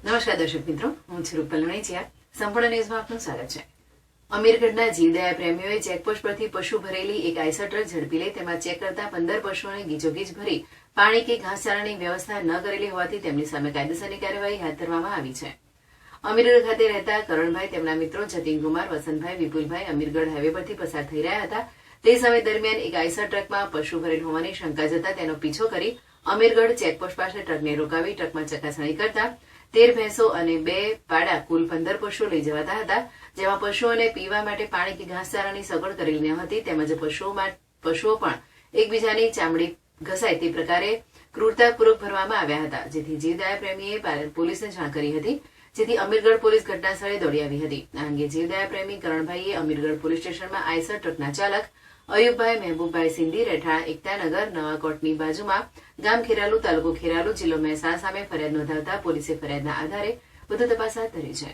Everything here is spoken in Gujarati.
નમસ્કાર દર્શક મિત્રો, હું છું રૂપલ વણેચિયા. સંપૂર્ણ ન્યૂઝમાં આપનું સ્વાગત છે. અમીરગઢના જીવદયા પ્રેમીઓએ ચેકપોસ્ટ પરથી પશુ ભરેલી એક આઈસર ટ્રક ઝડપી લઈ તેમાં ચેક કરતા 15 પશુઓને ગીચોગીચ ભરી પાણી કે ઘાસચારાની વ્યવસ્થા ન કરેલી હોવાથી તેમની સામે કાયદેસરની કાર્યવાહી હાથ ધરવામાં આવી છે. અમીરગઢ ખાતે રહેતા કરણભાઈ તેમના મિત્રો જતીનકુમાર, વસંતભાઈ, વિપુલભાઈ અમીરગઢ હાઈવે પરથી પસાર થઈ રહ્યા હતા. તે સમય દરમિયાન એક આઈસર ટ્રકમાં પશુ ભરેલ હોવાની શંકા જતા તેનો પીછો કરી અમીરગઢ ચેકપોસ્ટ પાસે ટ્રકને રોકાવી ટ્રકમાં ચકાસણી કરતા 13 ભેંસો અને 2 પાડા કુલ 15 પશુઓ લઈ જવાતા હતા, જેમાં પશુઓને પીવા માટે પાણી કે ઘાસચારાની સગવડ કરેલી ન હતી તેમજ પશુઓ પણ એકબીજાની ચામડી ઘસાય તે પ્રકારે ક્રૂરતાપૂર્વક ભરવામાં આવ્યા હતા, જેથી જીવદયા પ્રેમીએ પોલીસને જાણ કરી હતી, જેથી અમીરગઢ પોલીસ ઘટના સ્થળે દોડી આવી હતી. આ અંગે જીવદયા પ્રેમી કરણભાઈએ અમીરગઢ પોલીસ સ્ટેશનમાં આઈસર ટ્રકના ચાલક અયુબભાઈ મહેબૂબભાઈ સિંધી, રહેઠાણ એકતાનગર, નવાકોટની બાજુમાં ગામ ખેરાલુ, તાલુકો ખેરાલુ, જિલ્લો મહેસાણા સામે ફરિયાદ નોંધાવતા પોલીસે ફરિયાદના આધારે વધુ તપાસ હાથ ધરી છે.